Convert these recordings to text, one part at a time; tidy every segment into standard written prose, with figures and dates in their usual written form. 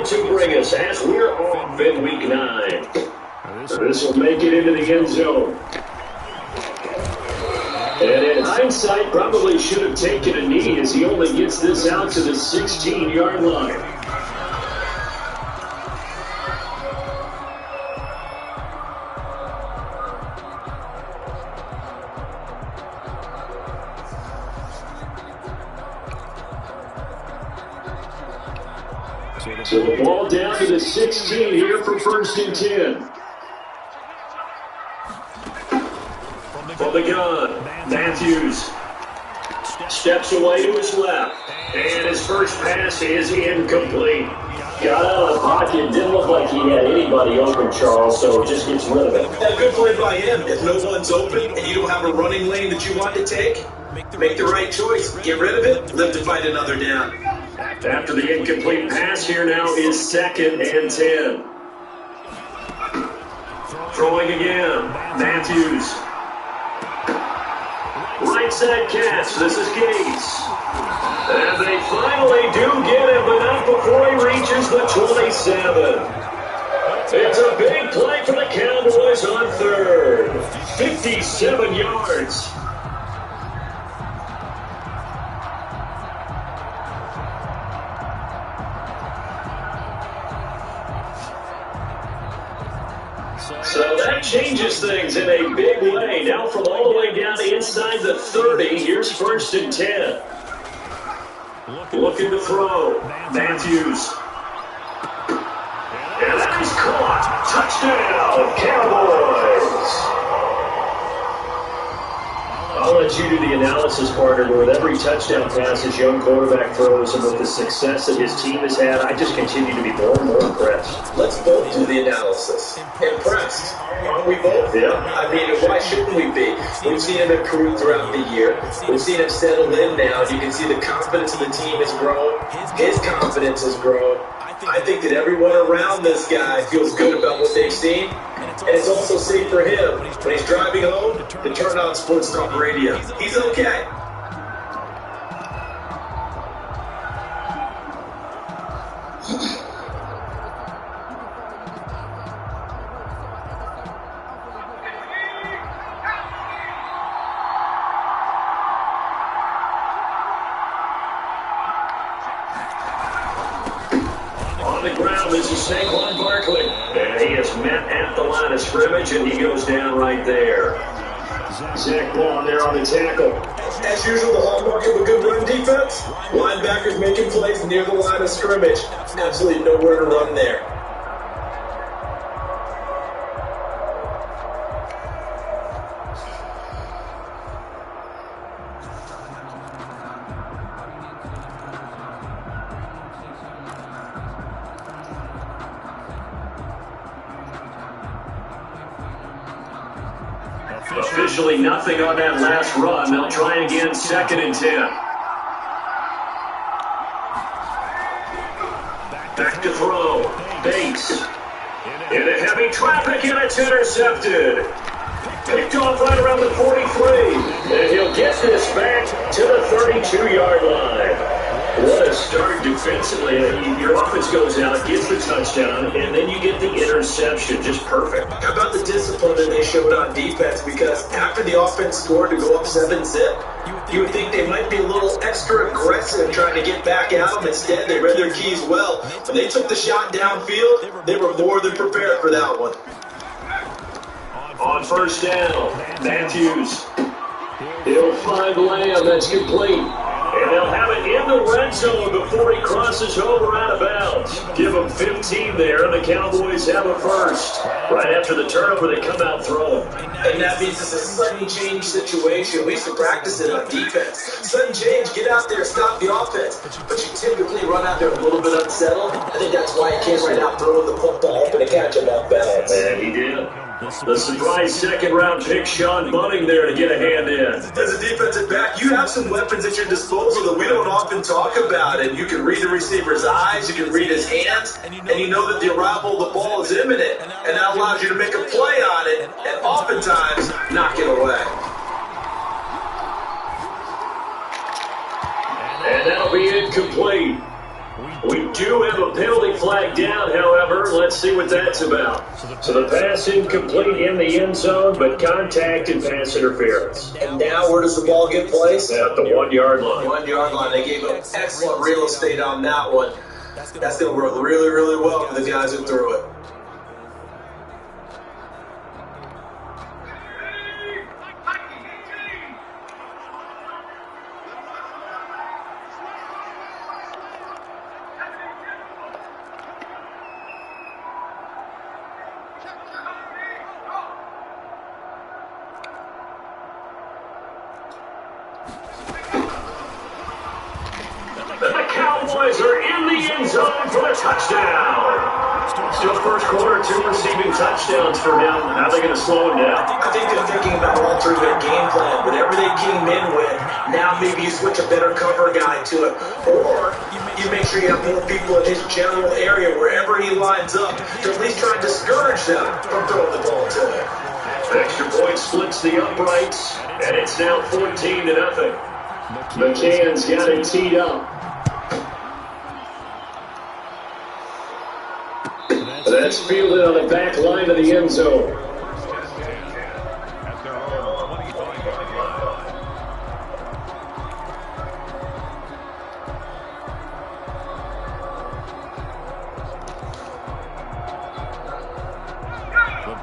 going to bring us as we're off in Week 9. This will make it into the end zone. And in hindsight, probably should have taken a knee as he only gets this out to the 16-yard line. So the ball down to the 16 here for 1st and 10. From the gun, Matthews steps away to his left. And his first pass is incomplete. Got out of the pocket. Didn't look like he had anybody open, Charles, so just gets rid of it. A good play by him. If no one's open and you don't have a running lane that you want to take, make the right choice. Get rid of it, live to fight another down. After the incomplete pass, here now is 2nd and 10. Throwing again, Matthews. Right side catch, this is Gates. And they finally do get him, but not before he reaches the 27. It's a big play for the Cowboys on 3rd. 57 yards. So that changes things in a big way. Now from all the way down inside the 30, here's 1st and 10. Looking to throw. Matthews. And that is caught. Touchdown, Cowboys. I'll let you do the analysis, partner, but with every touchdown pass his young quarterback throws and with the success that his team has had, I just continue to be more and more impressed. Let's both do the analysis. Impressed. Aren't we both? Yeah. I mean, why shouldn't we be? We've seen him improve throughout the year. We've seen him settle in now. You can see the confidence of the team has grown. His confidence has grown. I think that everyone around this guy feels good about what they've seen. And it's also safe for him when he's driving home to turn on Sports Talk Radio. He's okay. On the ground, this is Saquon Barkley. And he is met at the line of scrimmage, and he goes down right there. Zach Bond there on the tackle. As usual, the hallmark of a good run defense, linebackers making plays near the line of scrimmage. Absolutely nowhere to run there. Officially nothing on that last run. They'll try again, 2nd and 10. Back to throw. Bates. Into heavy traffic, and it's intercepted. Picked off right around the 43. And he'll get this back to the 32-yard line. What a start defensively. Your offense goes out, gets the touchdown, and then you get the interception. Just perfect. How about the discipline that they showed on defense? Because after the offense scored to go up 7-zip, you would think they might be a little extra aggressive trying to get back at them. Instead, they read their keys well. When they took the shot downfield, they were more than prepared for that one. On 1st down, Matthews. He'll find Lamb. That's complete. And they'll have it in the red zone before he crosses over out of bounds. Give him 15 there, and the Cowboys have a first. Right after the turnover, they come out throwing. And that means it's a sudden change situation. We used to practice it on defense. Sudden change, get out there, stop the offense. But you typically run out there a little bit unsettled. I think that's why he came right out throwing the football, hoping to catch him off balance. And he did. The surprise second-round pick, Sean Bunning, there to get a hand in. As a defensive back, you have some weapons at your disposal that we don't often talk about. And you can read the receiver's eyes, you can read his hands, and you know that the arrival of the ball is imminent. And that allows you to make a play on it, and oftentimes knock it away. And that'll be incomplete. We do have a penalty flag down, however. Let's see what that's about. So the pass incomplete in the end zone, but contact and pass interference. And now where does the ball get placed? At the 1 yard line. 1 yard line. They gave up excellent real estate on that one. That's going to work really, really well for the guys who threw it. The Cowboys are in the end zone for the touchdown. Still first quarter, 2 receiving touchdowns for him. How are they going to slow him down? I think they're thinking about altering their game plan. Whatever they came in with, now maybe you switch a better cover guy to it. Or you make sure you have more people in his general area wherever he lines up to at least try and discourage them from throwing the ball to him. Extra point splits the uprights, and it's now 14-0. McCann's got it teed up. That's fielded on the back line of the end zone.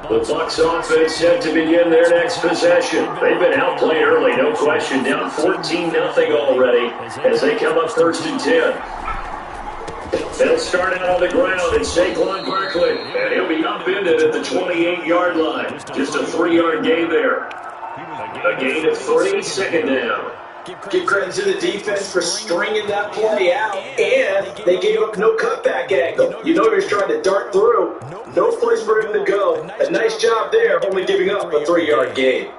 The Bucs offense set to begin their next possession. They've been outplayed early, no question. Down 14-0 already as they come up 1st and 10. They'll start out on the ground at Saquon Barkley, and he'll be upended at the 28-yard line. Just a 3-yard gain there. A gain of 3, second down. Give credit to the defense for stringing that play out, and they gave up no cutback angle. You know he was trying to dart through. No place for him to go. A nice job there, only giving up a 3-yard gain.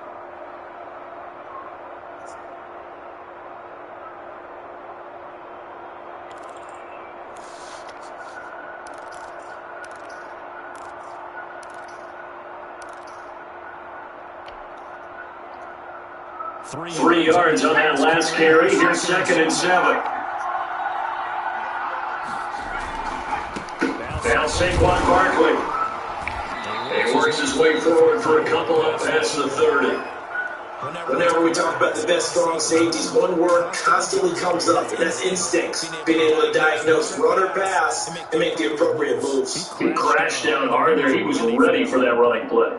Three yards on that last carry. Here's 2nd and 7. Now Saquon Barkley. He works his way forward for a couple up past the 30. Whenever we talk about the best strong safeties, one word constantly comes up, and that's instincts. Being able to diagnose run or pass and make the appropriate moves. He crashed down hard there. He was ready for that running play.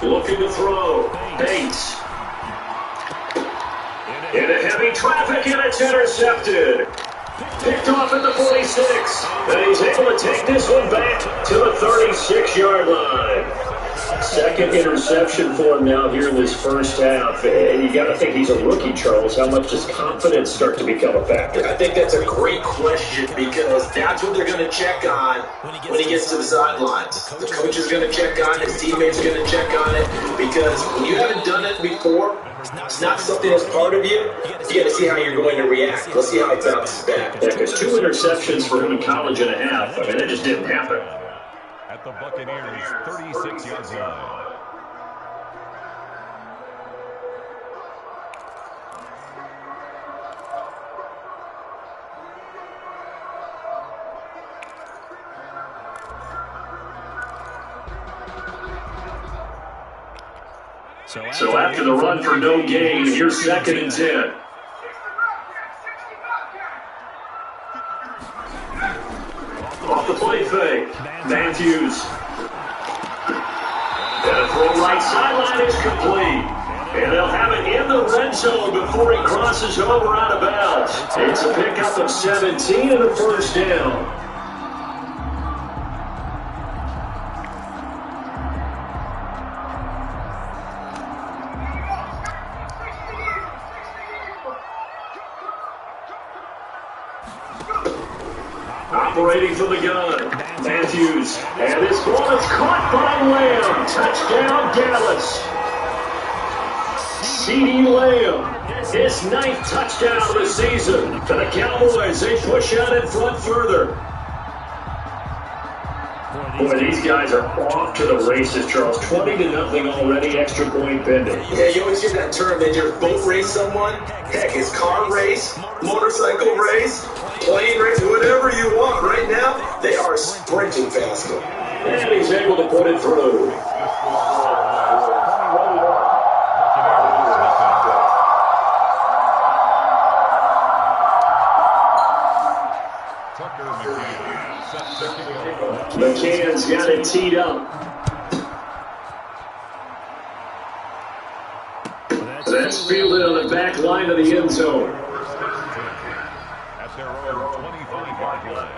Looking to throw. Bates. Into heavy traffic, and it's intercepted. Picked off at the 46. And he's able to take this one back to the 36-yard line. Second interception for him now here in this first half. And you got to think he's a rookie, Charles. How much does confidence start to become a factor? I think that's a great question because that's what they're going to check on when he gets to the sidelines. The coach is going to check on it. His teammates are going to check on it because when you haven't done it before, it's not something that's part of you. You got to see how you're going to react. Let's see how he bounces back. Yeah, because 2 interceptions for him in college and a half. I mean, that just didn't happen. At the Buccaneers' 36-yard line. So after the run for no gain, here's 2nd and 10. Off the play fake. Matthews. And a throw right sideline is complete. And they'll have it in the red zone before he crosses over out of bounds. It's a pickup of 17 and a first down. Operating from the gun. Matthews, and this ball is caught by Lamb. Touchdown, Dallas. CeeDee Lamb, his 9th touchdown of the season. For the Cowboys, they push out in front further. Boy, these guys are off to the races, Charles. 20-0 already, extra point pending. Yeah, you always hear that term. They just boat race someone. Heck, it's car race, motorcycle race, plane race, whatever you want. Right now, they are sprinting faster. And he's able to put it through. McCann's got it teed up. That's fielded on the back line of the end zone. At their own 25-yard line.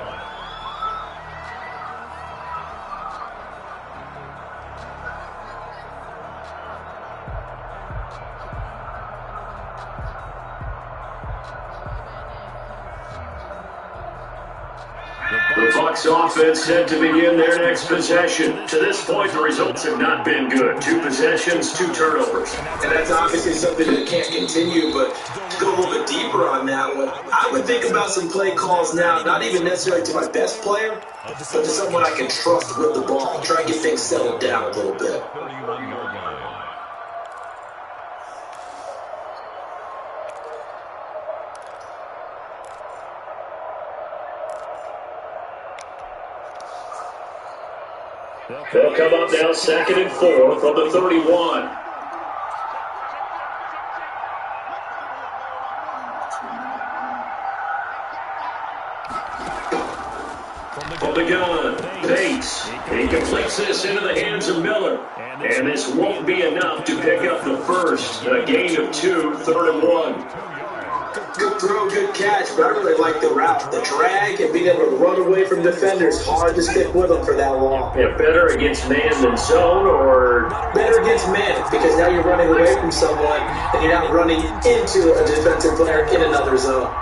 The Bucs offense set to begin their next possession. To this point, the results have not been good. 2 possessions, 2 turnovers. And that's obviously something that can't continue, but to go a little bit deeper on that one, I would think about some play calls now, not even necessarily to my best player, but to someone I can trust with the ball. Try and get things settled down a little bit. 31-yard line. They'll come up now, 2nd and 4 from the 31. From the gun, Bates. He completes this into the hands of Miller. And this won't be enough to pick up the first. A gain of 2, 3rd and 1. Good throw, good catch, but I really like the route. The drag and being able to run away from defenders, hard to stick with them for that long. Yeah, better against man than zone, or better against man, because now you're running away from someone and you're not running into a defensive player in another zone.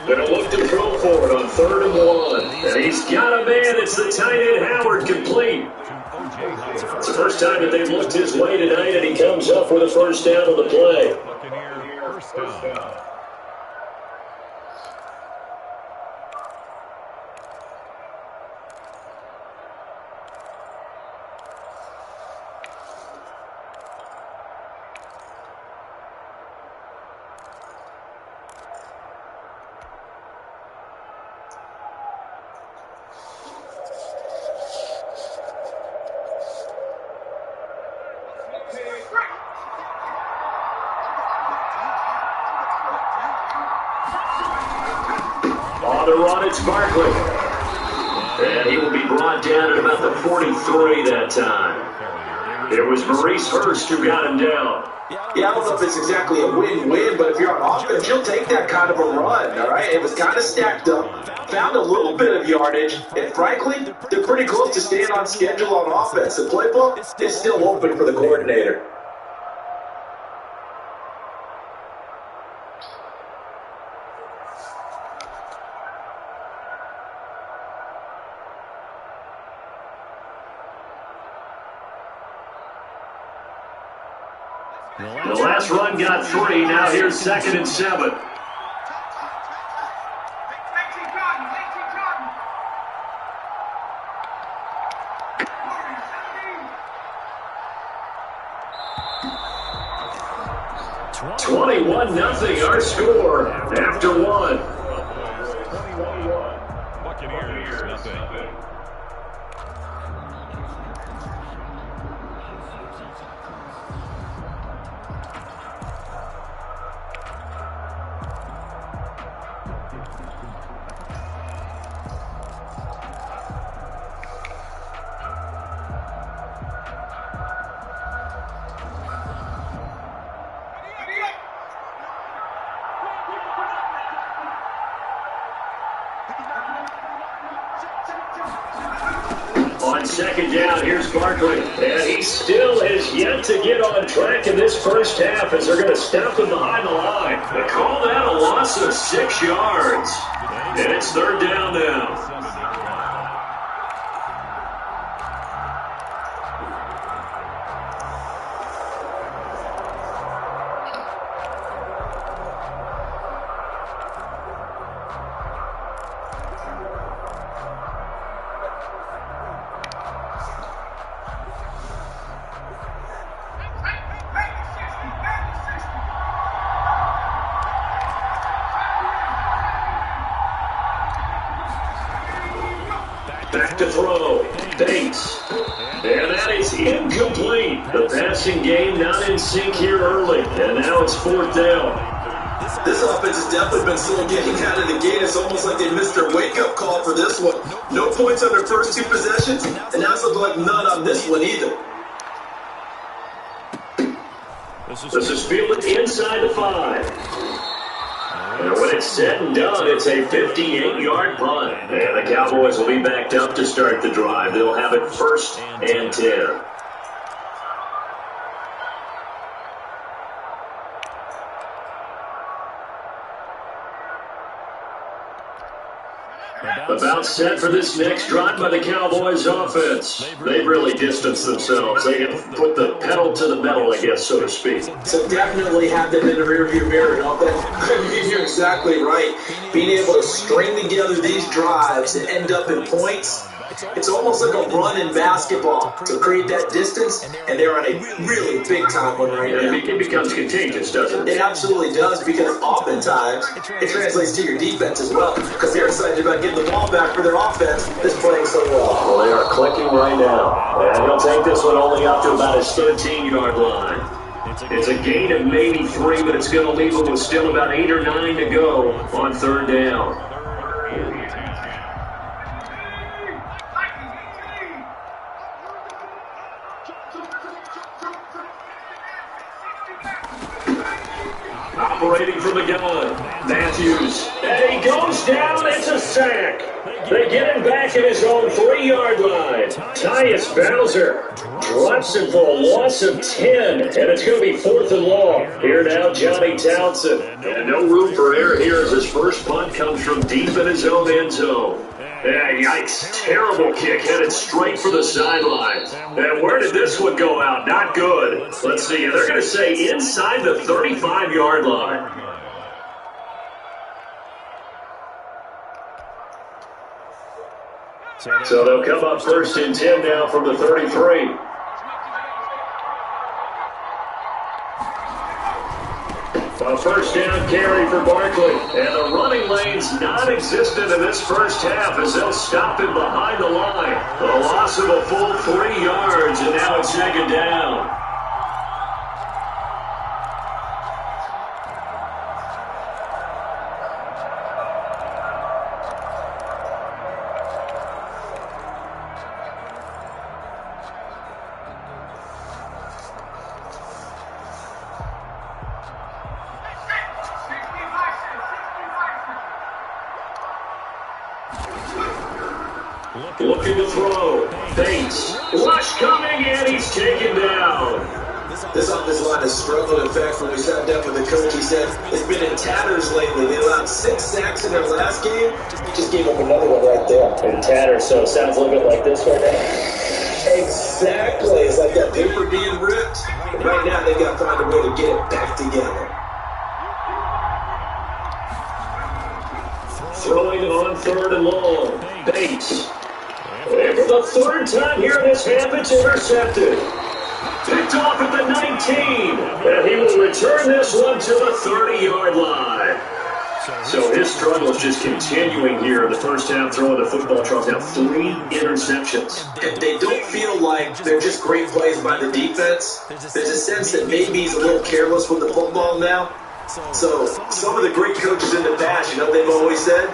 Gonna look to throw for it on 3rd and 1. And he's got a man. It's the tight end Howard, complete. It's the first time that they've looked his way tonight, and he comes up with a first down on the play. First down. On the run, it's Barkley. And he will be brought down at about the 43 that time. It was Maurice Hurst who got him down. Yeah, I don't know if it's exactly a win-win, but if you're on offense, you'll take that kind of a run, all right? It was kind of stacked up, found a little bit of yardage, and frankly, they're pretty close to staying on schedule on offense. The playbook is still open for the coordinator. The last run got 3. Now here's 2nd and 7. $21-0 our score after 1. Buccaneers, nothing. On 2nd down, here's Barkley. And he still has yet to get on track in this first half as they're going to stop him behind the line. They call that a loss of 6 yards. And it's 3rd down now. back to throw. Bates. And that is incomplete. The passing game not in sync here early. And now it's fourth down. This offense has definitely been slow getting out of the gate. It's almost like they missed their wake-up call for this one. No points on their first two possessions, and now it's looking like none on this one either. This is fielded inside the 5. And when it's said and done, it's a 58-yard punt. And the Cowboys will be backed up to start the drive. They'll have it first and 10. About set for this next drive by the Cowboys offense. They've really distanced themselves. They have put the pedal to the metal, I guess, so to speak. So definitely have them in the rearview mirror. You're exactly right. Being able to string together these drives and end up in points, it's almost like a run in basketball to create that distance, and they're on a really big-time one right now. It becomes contagious, doesn't it? It absolutely does, because oftentimes it translates to your defense as well, because they're excited about getting the ball back for their offense that's playing so well. Well, they are clicking right now, and he'll take this one only up to about his 13-yard line. It's a gain of maybe 3, but it's going to leave him with still about 8 or 9 to go on third down. Operating from the gun, Matthews, and he goes down, it's a sack. They get him back at his own 3-yard line. Tyus Bowser drops him for a loss of 10, and it's going to be 4th and long. Here now, Johnny Townsend. And no room for error here as his first punt comes from deep in his own end zone. Yikes, terrible kick headed straight for the sidelines. And where did this one go out? Not good. Let's see, they're going to say inside the 35-yard line. So they'll come up first and 10 now from the 33. A first down carry for Barkley. And the running lane's non-existent in this first half as they'll stop him behind the line. The loss of a full 3 yards, and now it's second down. Looking to throw. Bates. Rush coming, and he's taken down. This offensive line has struggled. In fact, when we sat down with the coach, he said it's been in tatters lately. They allowed 6 sacks in their last game. Just gave up another one right there. In tatters, so it sounds a little bit like this right now. Exactly. It's like that paper being ripped. And right now, they've got to find a way to get it back together. Throwing on third and long. Bates. And for the third time here in this half, it's intercepted. Picked off at the 19. And he will return this one to the 30-yard line. So his struggle is just continuing here in the first half, throwing the football. Charles now 3 interceptions. And they don't feel like they're just great plays by the defense. There's a sense that maybe he's a little careless with the football now. So some of the great coaches in the past, you know what they've always said?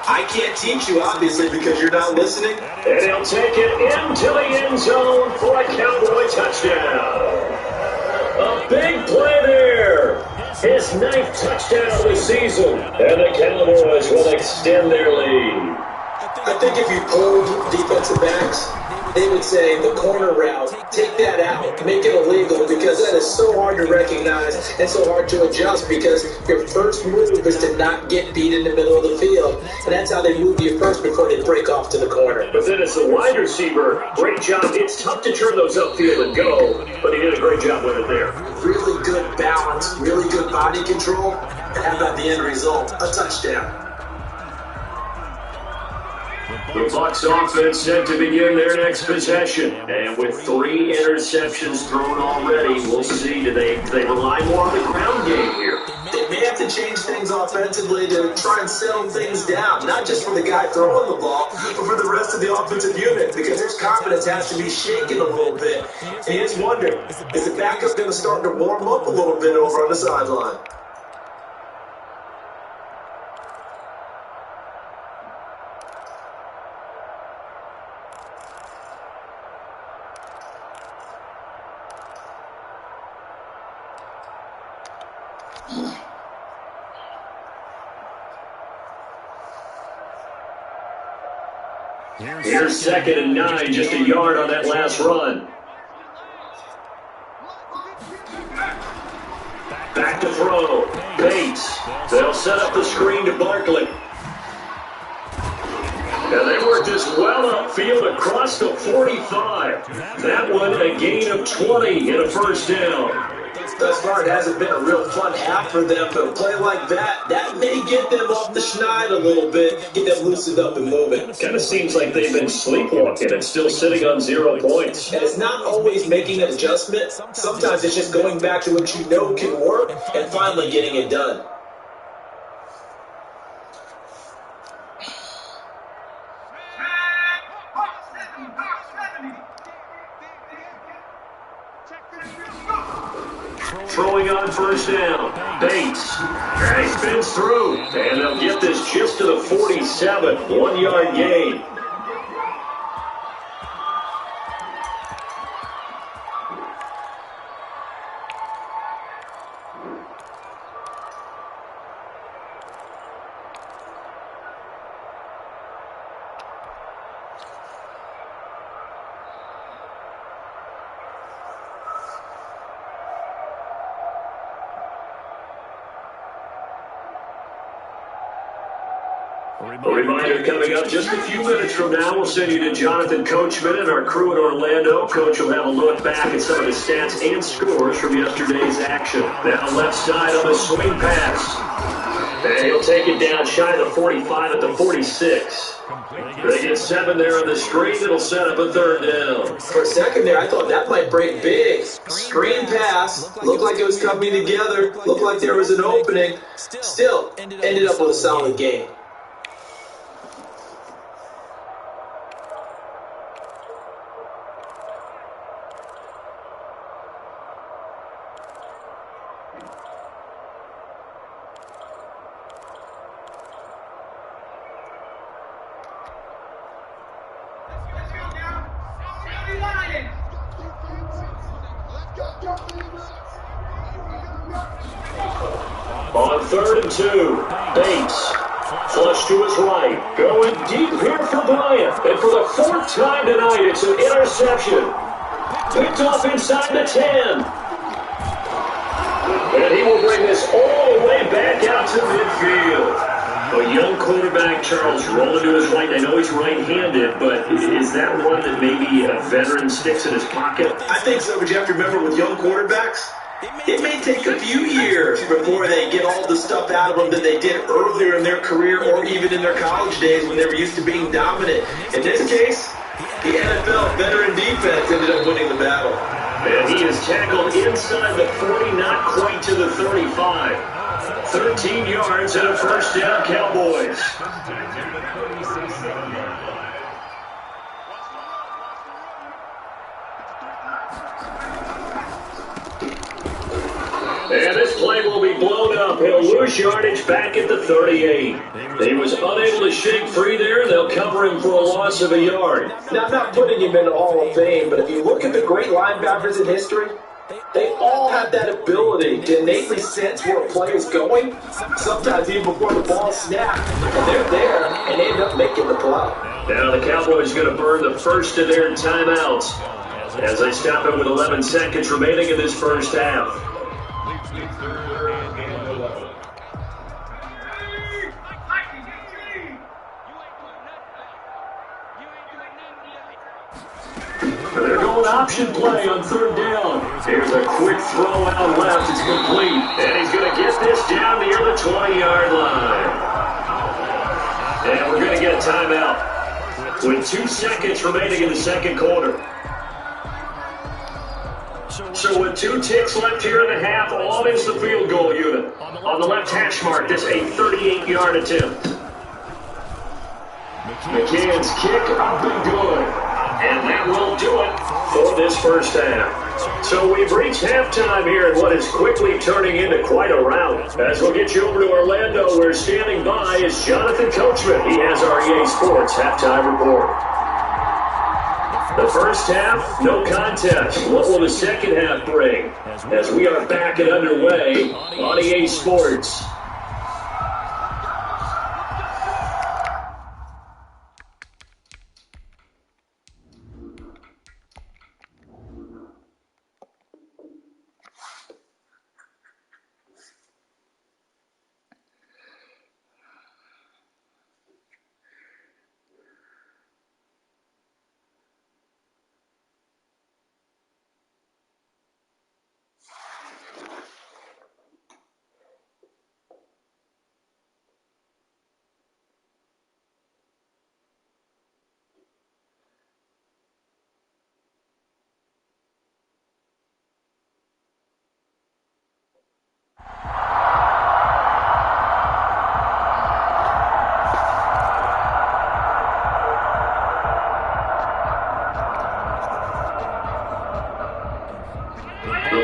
I can't teach you, obviously, because you're not listening. And he'll take it into the end zone for a Cowboy touchdown. A big play there. His 9th touchdown of the season. And the Cowboys will extend their lead. I think if you pulled defensive backs, they would say the corner route, take that out, make it illegal, because that is so hard to recognize and so hard to adjust, because your first move is to not get beat in the middle of the field. And that's how they move you first before they break off to the corner. But then as the wide receiver, great job. It's tough to turn those upfield and go, but he did a great job with it there. Really good balance, really good body control, and how about the end result? A touchdown. The Bucs offense set to begin their next possession. And with 3 interceptions thrown already, we'll see. Do they rely more on the ground game here? They may have to to change things offensively to try and settle things down, not just for the guy throwing the ball, but for the rest of the offensive unit, because his confidence has to be shaken a little bit. And you just wonder, is the backup going to start to warm up a little bit over on the sideline? Here's 2nd and 9, just a yard on that last run. Back to throw. Bates. They'll set up the screen to Barkley. And they work this well upfield across the 45. That one a gain of 20 and a first down. Thus far, it hasn't been a real fun half for them, but a play like that may get them off the schneid a little bit, get them loosened up and moving. Kind of seems like they've been sleepwalking and still sitting on 0 points. And it's not always making an adjustment. Sometimes it's just going back to what you know can work and finally getting it done. Throwing on first down. Bates. He spins through. And they'll get this just to the 47. 1 yard gain. A reminder coming up just a few minutes from now, we'll send you to Jonathan Coachman and our crew in Orlando. Coach will have a look back at some of the stats and scores from yesterday's action. Now left side on the swing pass. And he'll take it down shy of the 45 at the 46. They get 7 there on the screen. It'll set up a 3rd down. For a second there, I thought that might break big. Screen pass. Looked like it was coming together. Looked like there was an opening. Still, ended up with a solid game. On 3rd and 2, Bates. Flush to his right. Going deep here for Bryant. And for the 4th time tonight, it's an interception. Picked off inside the 10. And he will bring this all the way back out to midfield. A young quarterback, Charles, rolling to his right. I know he's right-handed, but is that one that maybe a veteran sticks in his pocket? I think so, but you have to remember with young quarterbacks, it may take a few years before they get all the stuff out of them that they did earlier in their career or even in their college days when they were used to being dominant. In this case, the NFL veteran defense ended up winning the battle. And he is tackled inside the 40, not quite to the 35. 13 yards and a first down, Cowboys. And this play will be blown up. He'll lose yardage back at the 38. He was unable to shake free there. They'll cover him for a loss of a yard. Now, I'm not putting him in the Hall of Fame, but if you look at the great linebackers in history, they all have that ability to innately sense where a play is going, sometimes even before the ball snapped. And they're there and end up making the play. Now the Cowboys going to burn the first of their timeouts as they stop it with 11 seconds remaining in this first half. They're going option play on 3rd down. Here's a quick throw out left. It's complete. And he's going to get this down near the 20-yard line. And we're going to get a timeout with 2 seconds remaining in the second quarter. So with 2 ticks left here in the half, on is the field goal unit. On the left hash mark, this a 38-yard attempt. McCann's kick up and good. And that will do it for this first half. So we've reached halftime here in what is quickly turning into quite a rout. As we'll get you over to Orlando, where standing by is Jonathan Coachman. He has our EA Sports halftime report. The first half, no contest. What will the second half bring? As we are back and underway on EA Sports.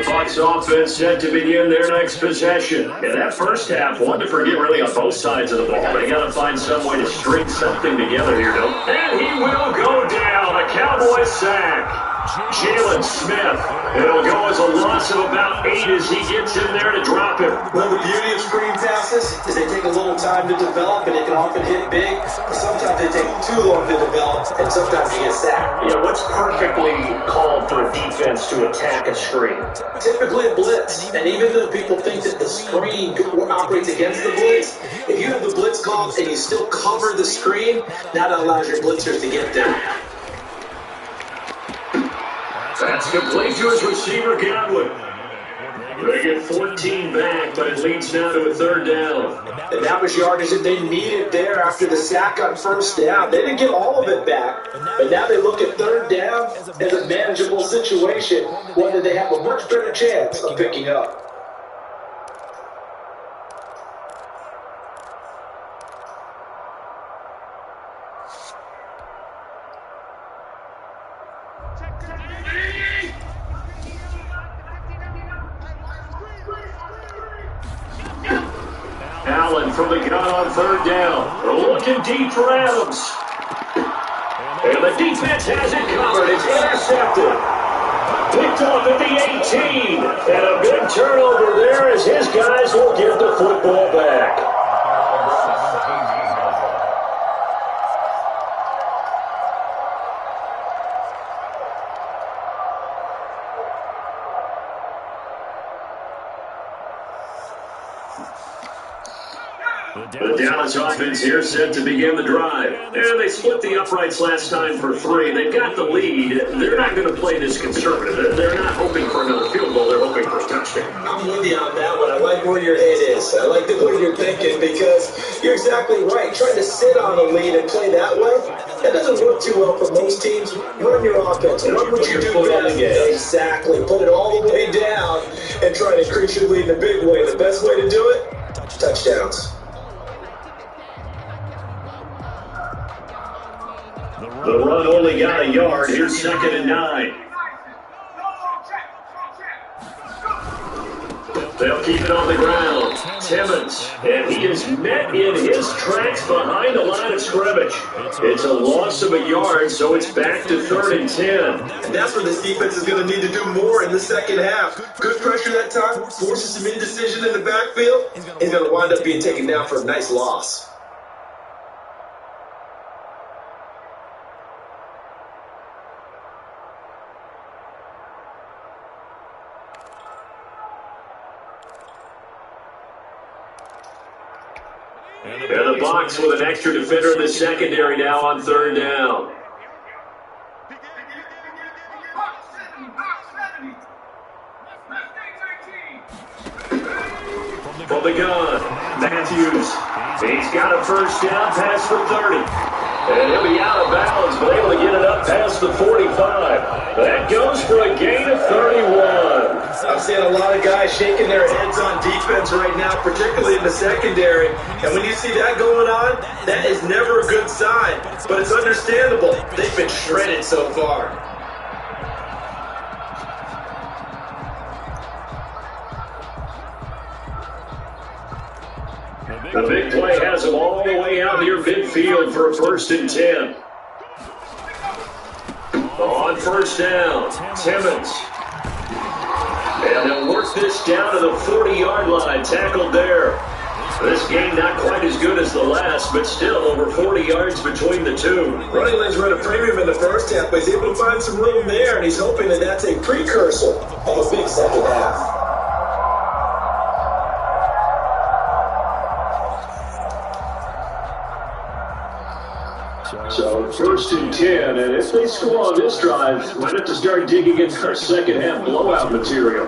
Bucs offense set to begin their next possession. And that first half, one to forget really on both sides of the ball. They got to find some way to string something together here, though. And he will go down. A Cowboy sack. Jalen Smith. It'll go as a loss of about 8 as he gets in there to drop him. Well, the beauty of screen passes is they take a little time to develop, and they can often hit big. But sometimes they take too long to develop, and sometimes you get sacked. Yeah, what's perfectly called for a defense to attack a screen? Typically a blitz, and even though people think that the screen operates against the blitz, if you have the blitz called and you still cover the screen, that allows your blitzers to get there. That's complete to his receiver, Godwin. They get 14 back, but it leads now to a third down. And that was yardage that they needed there after the sack on first down. They didn't get all of it back, but now they look at third down as a manageable situation, whether they have a much better chance of picking up. Allen from the gun on third down. Looking deep for Adams. And the defense has it covered. It's intercepted. Picked off at the 18. And a big turnover there as his guys will get the football back. The Dallas offense here set to begin the drive. And they split the uprights last time for 3. They've got the lead. They're not going to play this conservative. They're not hoping for another field goal. They're hoping for a touchdown. I'm with you on that one. I like where your head is. I like the way you're thinking because you're exactly right. Trying to sit on a lead and play that way, that doesn't work too well for most teams. Run your offense. Run what you do best. Exactly. Put it all the way down and try to increase your lead in a big way. The best way to do it, touchdowns. The run only got a yard. Here's 2nd and 9. They'll keep it on the ground. Timmons, and he is met in his tracks behind the line of scrimmage. It's a loss of a yard, so it's back to 3rd and 10. And that's where this defense is going to need to do more in the second half. Good pressure that time, forces some indecision in the backfield. He's going to wind up being taken down for a nice loss. And the box with an extra defender in the secondary now on 3rd down. From the gun, Matthews. He's got a first down pass for 30. And he'll be out of bounds, but able to get it up past the 45. That goes for a gain of 31. I'm seeing a lot of guys shaking their heads on defense right now, particularly in the secondary. And when you see that going on, that is never a good sign. But it's understandable. They've been shredded so far. The big play has him all the way out near midfield for a 1st and 10. On 1st down, Timmons. And they'll work this down to the 40-yard line, tackled there. This game not quite as good as the last, but still over 40 yards between the two. Running lanes were at a premium in the first half, but he's able to find some room there, and he's hoping that that's a precursor of a big second half. So 1st and 10, and if they score on this drive, might have to start digging into our second half blowout material.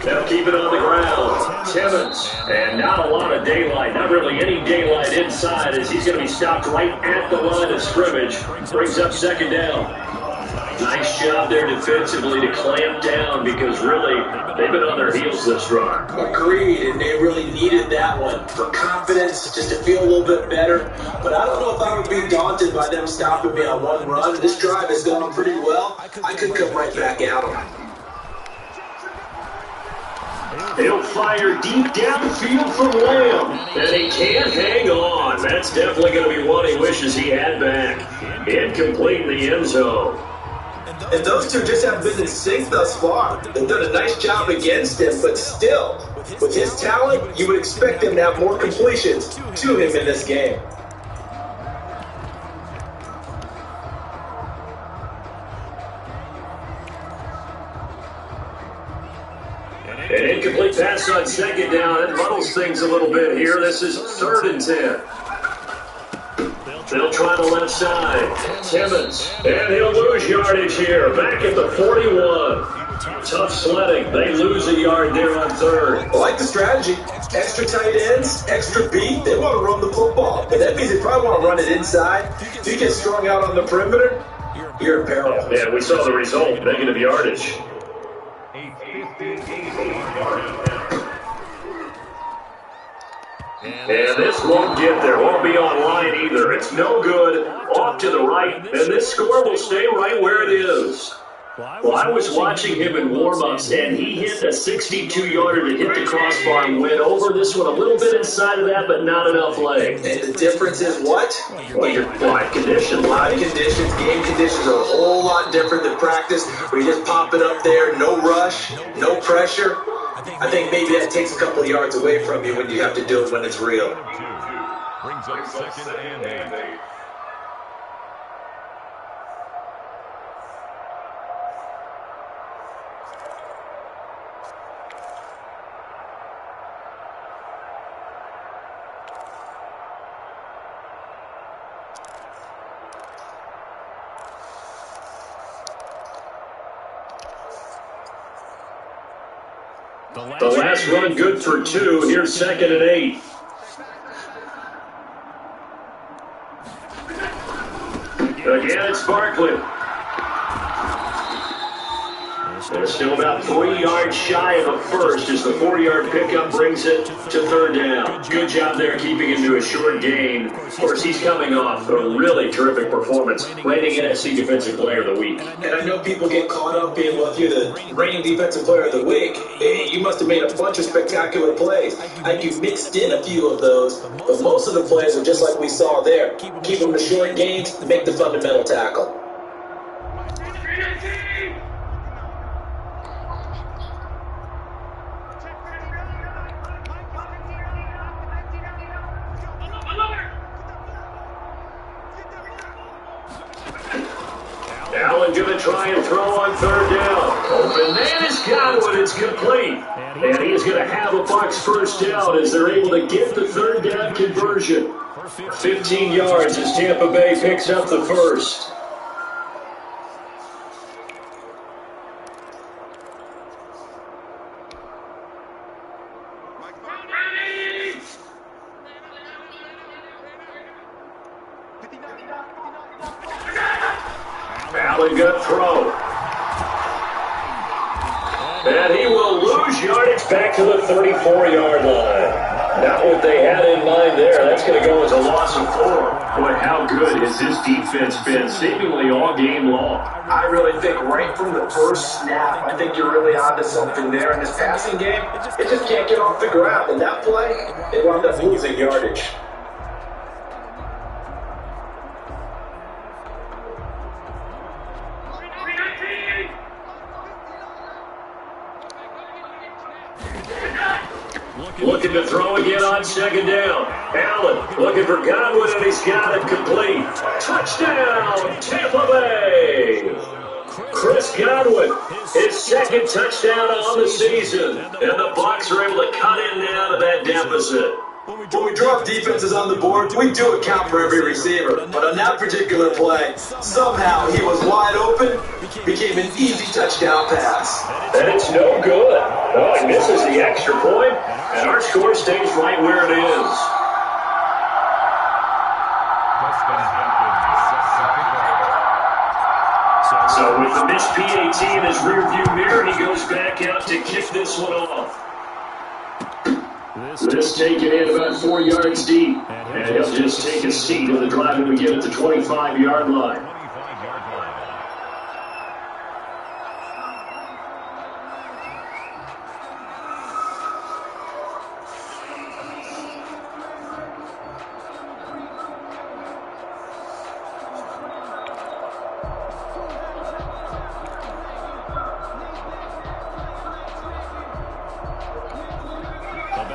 They'll keep it on the ground. Timmons, and not a lot of daylight, not really any daylight inside as he's going to be stopped right at the line of scrimmage. Brings up 2nd down. Nice job there defensively to clamp down because really they've been on their heels this drive. Agreed, and they really needed that one for confidence, just to feel a little bit better. But I don't know if I would be daunted by them stopping me on one run. This drive has gone pretty well. I could come right back at them. He'll fire deep downfield from Lamb, and he can't hang on. That's definitely going to be one he wishes he had back. Incomplete in the end zone. And those two just haven't been in sync thus far. They've done a nice job against him, but still, with his talent, you would expect him to have more completions to him in this game. An incomplete pass on 2nd down. That muddles things a little bit here. This is 3rd and 10. They'll try the left side. Timmons. And he'll lose yardage here. Back at the 41. Tough sledding. They lose a yard there on 3rd. I like the strategy. Extra tight ends, extra beat. They want to run the football. But that means they probably want to run it inside. If you get strung out on the perimeter, you're in peril. Yeah, we saw the result. Negative yardage. And this won't get there. Won't be online either. It's no good. Off to the right. And this score will stay right where it is. Well, I was watching him in warm-ups, and he hit a 62-yarder to hit the crossbar and went over. This one a little bit inside of that, but not enough leg. And the difference is what? Well, your live condition. Live conditions, game conditions are a whole lot different than practice, where you just pop it up there, no rush, no pressure. I think maybe that takes a couple of yards away from you when you have to do it when it's real. Brings up 2nd and 8. The last run good for 2. Here's 2nd and 8. Again, it's Barkley. They're still about 3 yards shy of a first as the 4-yard pickup brings it to 3rd down. Good job there keeping him to a short gain. Of course, he's coming off a really terrific performance, reigning NFC Defensive Player of the Week. And I know people get caught up in, well, if you're the reigning Defensive Player of the Week, you must have made a bunch of spectacular plays. I think you mixed in a few of those, but most of the plays are just like we saw there. Keep them to short gains, make the fundamental tackle. Allen going to try and throw on 3rd down. Open man is Godwin. It's complete. And he is going to have a Bucs 1st down as they're able to get the 3rd down conversion. 15 yards as Tampa Bay picks up the 1st. Allen going to throw. And he will lose yardage back to the 34-yard line. Not what they had in mind there. That's going to go as a loss of 4. Boy, how good has this defense been seemingly all game long? I really think right from the first snap, I think you're really onto something there in this passing game. It just can't get off the ground. And that play, they wound up losing yardage. Looking to throw again on second down. Allen looking for Godwin, and he's got it complete. Touchdown, Tampa Bay! Chris Godwin, his second touchdown on the season. And the Bucs are able to cut in now to that deficit. When we drop defenses on the board, we do account for every receiver. But on that particular play, somehow he was wide open, became an easy touchdown pass. And it's no good. Oh, he misses the extra point, and our score stays right where it is. So with the missed PAT in his rearview mirror, he goes back out to kick this one off. This taken in about 4 yards deep, and he'll just take a seat in the drive and begin at the 25-yard line.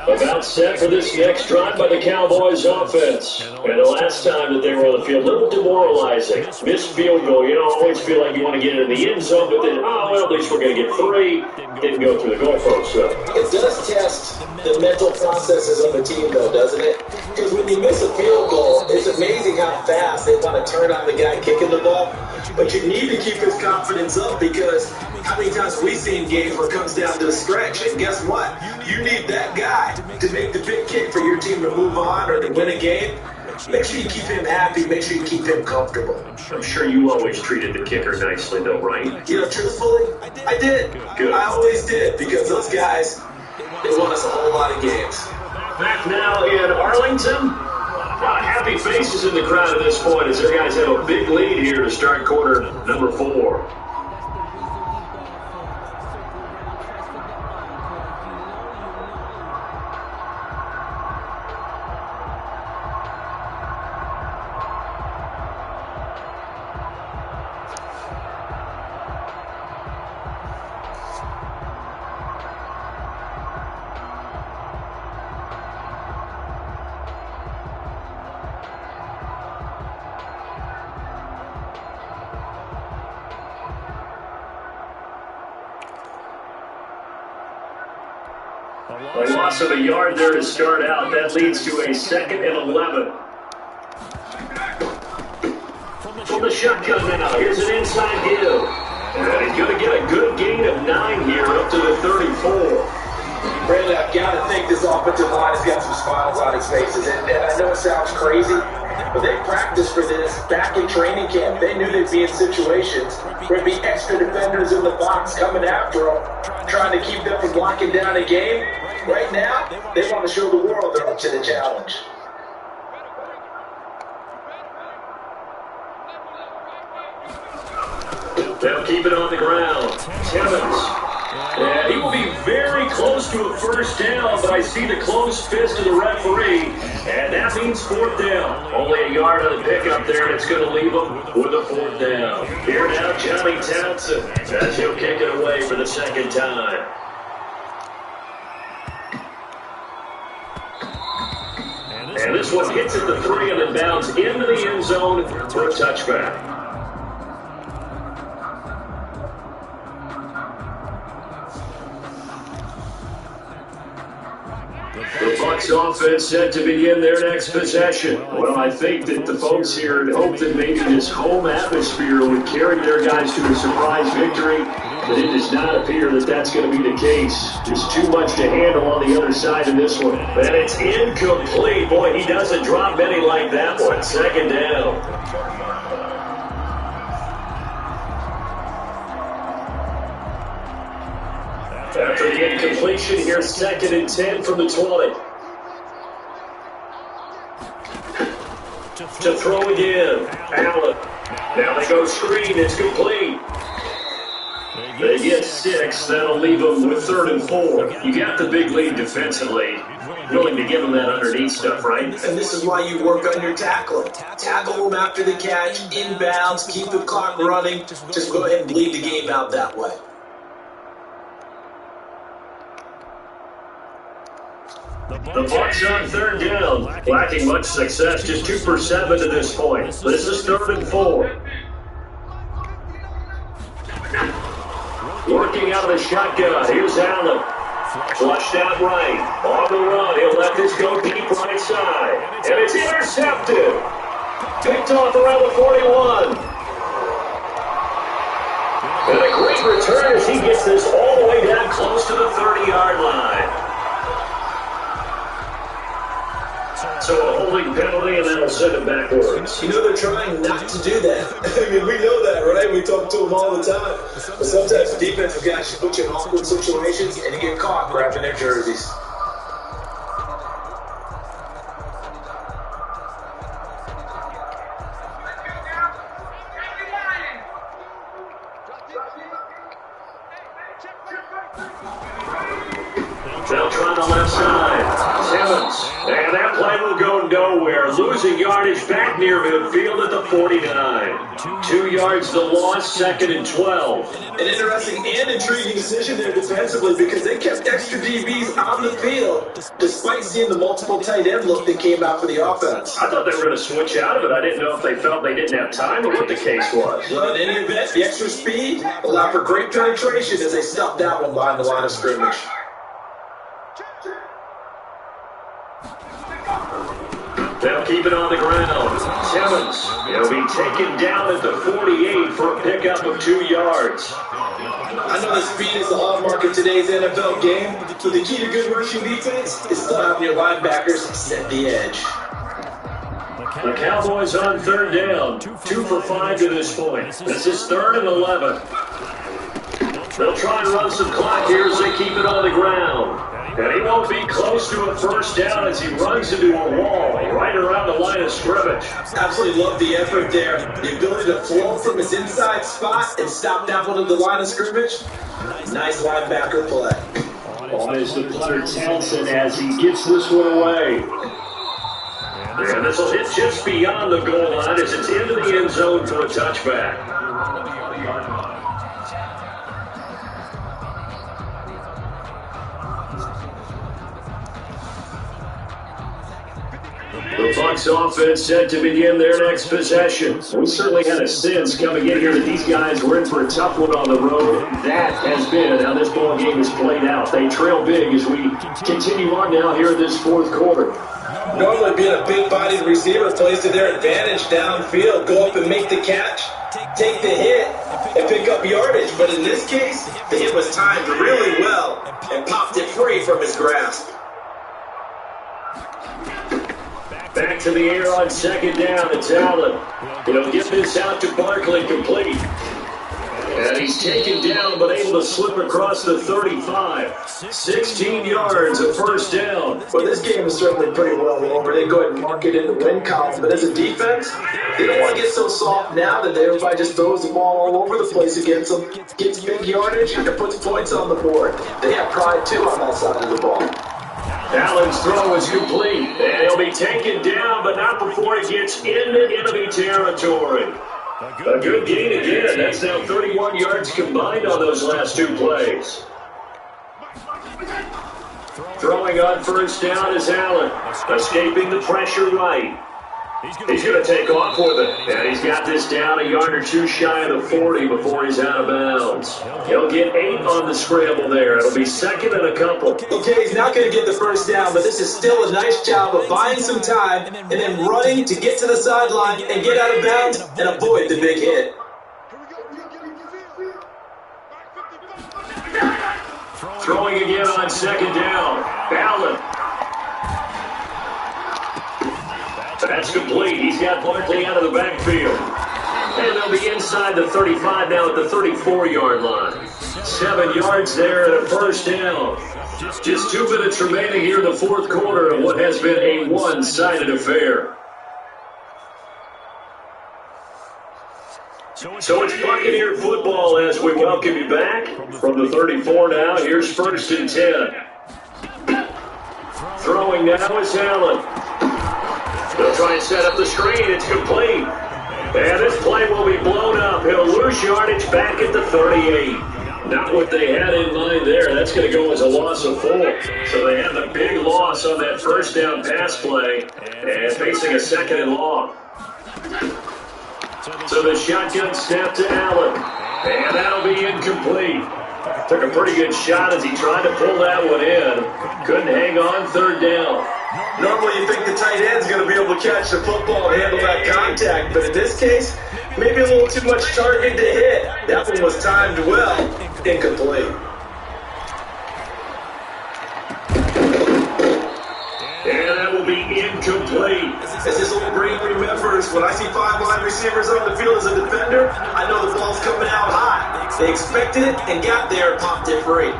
About set for this next drive by the Cowboys offense. And the last time that they were on the field, a little demoralizing. Missed field goal. You know, always feel like you want to get in the end zone, but then, at least we're going to get 3. Didn't go through the goalpost. So. It does test the mental processes of a team, though, doesn't it? Because when you miss a field goal, it's amazing how fast they want to turn on the guy kicking the ball. But you need to keep his confidence up, because how many times have we seen games where it comes down to a stretch? And guess what? You need that guy to make the big kick for your team to move on or to win a game. Make sure you keep him happy. Make sure you keep him comfortable. I'm sure you always treated the kicker nicely, though, right? You know, truthfully, I did. Good. I always did, because those guys, they won us a whole lot of games. Back now in Arlington. Happy faces in the crowd at this point as their guys have a big lead here to start quarter number 4. A loss of a yard there to start out. That leads to a 2nd and 11. From the shotgun now, here's an inside give. And he's going to get a good gain of 9 here up to the 34. Brandon, I've got to think this offensive line has got some smiles on its faces. And I know it sounds crazy, but they practiced for this back in training camp. They knew they'd be in situations where there'd be extra defenders in the box coming after them, trying to keep them from locking down a game. Right now, they want to show the world they're up to the challenge. They'll keep it on the ground. Timmons. And he will be very close to a first down, but I see the closed fist of the referee, and that means 4th down. Only a yard on the pickup there, and it's going to leave him with a 4th down. Here now, Johnny Townsend, as he'll kick it away for the 2nd time. And this one hits at the 3 and then bounds into the end zone for a touchback. The Bucs offense set to begin their next possession. Well, I think that the folks here had hoped that maybe this home atmosphere would carry their guys to a surprise victory, but it does not appear that that's going to be the case. Just too much to handle on the other side of this one. And it's incomplete. Boy, he doesn't drop many like that one. 2nd down. After the incompletion, here's 2nd and 10 from the 20. To throw again. Allen. Now they go screen. It's complete. They get 6. That'll leave them with 3rd and 4. You got the big lead defensively. Willing to give them that underneath stuff, right? And this is why you work on your tackling. Tackle them after the catch, inbounds, keep the clock running. Just go ahead and bleed the game out that way. The Bucs on 3rd down. Lacking much success, just 2 for 7 to this point. This is 3rd and 4. Working out of the shotgun. Here's Allen. Flushed out right. On the run. He'll let this go deep right side. And it's intercepted. Picked off around the 41. And a great return as he gets this all the way down close to the 30-yard line. So a holding penalty, and that'll send him backwards. You know they're trying not to do that. I mean, we know that, right? We talk to them all the time. But sometimes the defensive guys should put you in awkward situations, and you get caught grabbing their jerseys. They'll try the left side. Simmons. And that play will go nowhere. Losing yardage back near midfield at the 49. 2 yards the loss, 2nd and 12. An interesting and intriguing decision there defensively because they kept extra DBs on the field despite seeing the multiple tight end look that came out for the offense. I thought they were going to switch out of it. I didn't know if they felt they didn't have time or what the case was. Well, in any event, the extra speed allowed for great penetration as they stuffed that one behind the line of scrimmage. They'll keep it on the ground. Simmons, he'll be taken down at the 48 for a pickup of 2 yards. I know the speed is the hallmark of today's NFL game, but the key to good rushing defense is still having your linebackers set the edge. The Cowboys on 3rd down. 2 for 5 to this point. This is 3rd and 11. They'll try and run some clock here as they keep it on the ground. And he won't be close to a first down as he runs into a wall right around the line of scrimmage. Absolutely love the effort there. The ability to flow from his inside spot and stop that one at the line of scrimmage. Nice linebacker play. On is the punter Townsend as he gets this one away. And this will hit just beyond the goal line as it's into the end zone for a touchback. The Bucs offense set to begin their next possession. We certainly had a sense coming in here that these guys were in for a tough one on the road. That has been how this ball game has played out. They trail big as we continue on now here in this 4th quarter. Normally being a big-bodied receiver plays to their advantage downfield. Go up and make the catch, take the hit, and pick up yardage. But in this case, the hit was timed really well and popped it free from his grasp. Back to the air on 2nd down. It's Allen. He'll get this out to Barkley complete. And he's taken down but able to slip across the 35. 16 yards, a first down. Well, this game is certainly pretty well over. They go ahead and mark it in the win column. But as a defense, they don't want to get so soft now that everybody just throws the ball all over the place against them. Gets big yardage and puts points on the board. They have pride, too, on that side of the ball. Allen's throw is complete, and he'll be taken down, but not before it gets into enemy territory. A good gain again. That's now 31 yards combined on those last 2 plays. Throwing on first down is Allen, escaping the pressure right. He's going to take off with it, and he's got this down a yard or 2 shy of the 40 before he's out of bounds. He'll get 8 on the scramble there. It'll be 2nd and a couple. Okay, he's not going to get the first down, but this is still a nice job of buying some time and then running to get to the sideline and get out of bounds and avoid the big hit. Throwing again on 2nd down. Allen. That's complete. He's got Barkley out of the backfield. And they'll be inside the 35 now at the 34-yard line. 7 yards there and a first down. Just 2 minutes remaining here in the fourth quarter of what has been a one-sided affair. So it's Buccaneer football as we welcome you back. From the 34 now, here's first and 10. Throwing now is Allen. They'll try and set up the screen. It's complete. And this play will be blown up. He'll lose yardage back at the 38. Not what they had in mind there. That's going to go as a loss of 4. So they have the big loss on that first down pass play and facing a second and long. So the shotgun snap to Allen. And that'll be incomplete. Took a pretty good shot as he tried to pull that one in. Couldn't hang on third down. Normally you think the tight end's going to be able to catch the football and handle that contact, but in this case, maybe a little too much target to hit. That one was timed well. Incomplete. And that will be incomplete. As this old brain remembers, when I see 5 wide receivers on the field as a defender, I know the ball's coming out high. They expected it and got there and popped it free.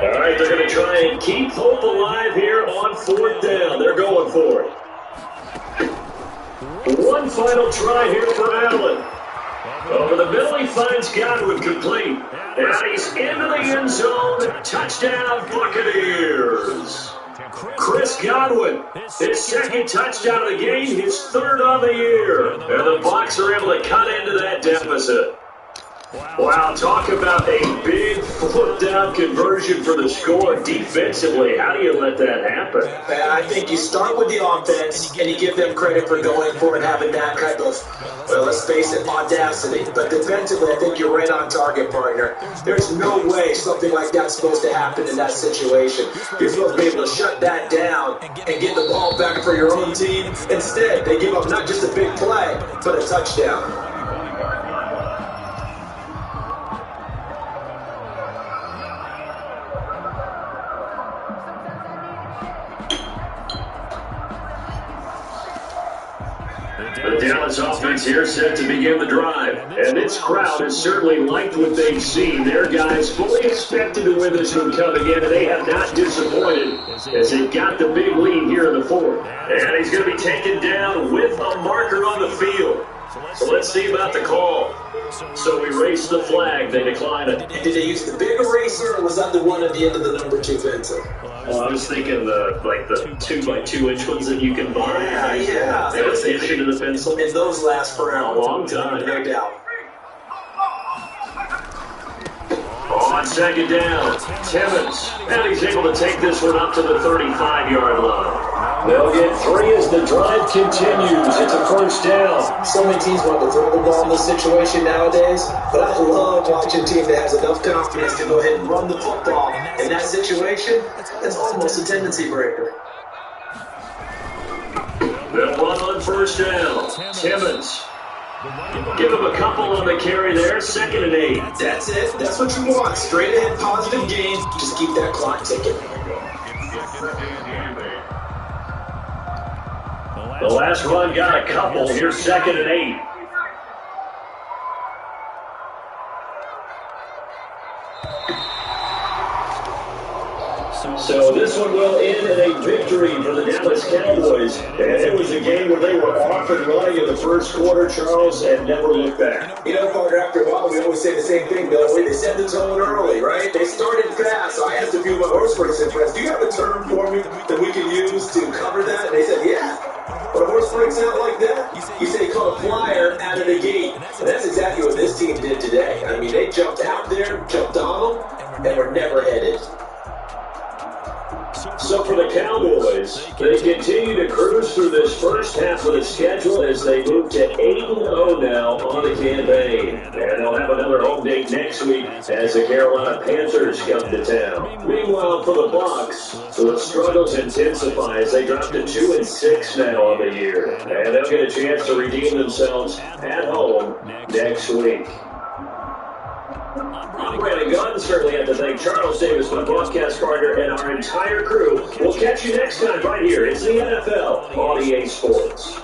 All right, they're going to try and keep hope alive here on fourth down. They're going for it. One final try here for Allen. Over the middle, he finds Godwin complete. And he's into the end zone. Touchdown, Buccaneers. Chris Godwin, his second touchdown of the game, his third on the year. And the Bucs are able to cut into that deficit. Wow, talk about a big fourth-down conversion for the score defensively. How do you let that happen? I think you start with the offense, and you give them credit for going for it, having that kind of, well, let's face it, audacity. But defensively, I think you're right on target, partner. There's no way something like that's supposed to happen in that situation. You're supposed to be able to shut that down and get the ball back for your own team. Instead, they give up not just a big play, but a touchdown. The Dallas offense here set to begin the drive. And this crowd has certainly liked what they've seen. Their guys fully expected to win this one coming in, and they have not disappointed as they got the big lead here in the fourth. And he's going to be taken down with a marker on the field. So let's see about the call. So we race the flag. They decline it. Did they use the big eraser, or was that the one at the end of the number 2 pencil? Well, I was thinking the 2x2 inch ones that you can buy. Yeah. That's the issue to the pencil. And those last for A long time. no doubt. On second down, Timmons. And he's able to take this one up to the 35-yard line. They'll get 3 as the drive continues. It's a first down. So many teams want to throw the ball in this situation nowadays, but I love watching a team that has enough confidence to go ahead and run the football. In that situation, it's almost a tendency breaker. They'll run on first down. Timmons. Give him a couple on the carry there. 2nd and 8. That's it. That's what you want. Straight ahead, positive gain. Just keep that clock ticking. The last run got a couple. Here's 2nd and 8. So this one will end in a victory for the Dallas Cowboys. And it was a game where they were off and running in the first quarter, Charles, and never looked back. You know, partner, after a while, we always say the same thing, don't we? They set the tone early, right? They started fast. So I asked a few of my horse racing friends, do you have a term for me that we can use to cover that? And they said, yeah. When a horse breaks out like that, you say call a flyer out of the gate. And that's exactly what this team did today. I mean, they jumped out there, jumped on them, and were never headed. So for the Cowboys, they continue to cruise through this first half of the schedule as they move to 8-0 now on the campaign. And they'll have another home date next week as the Carolina Panthers come to town. Meanwhile, for the Bucs, the struggles intensify as they drop to 2-6 now on the year. And they'll get a chance to redeem themselves at home next week. I'm Brandon Gunn. Certainly have to thank Charles Davis, my broadcast partner, and our entire crew. We'll catch you next time right here. It's the NFL on EA Sports.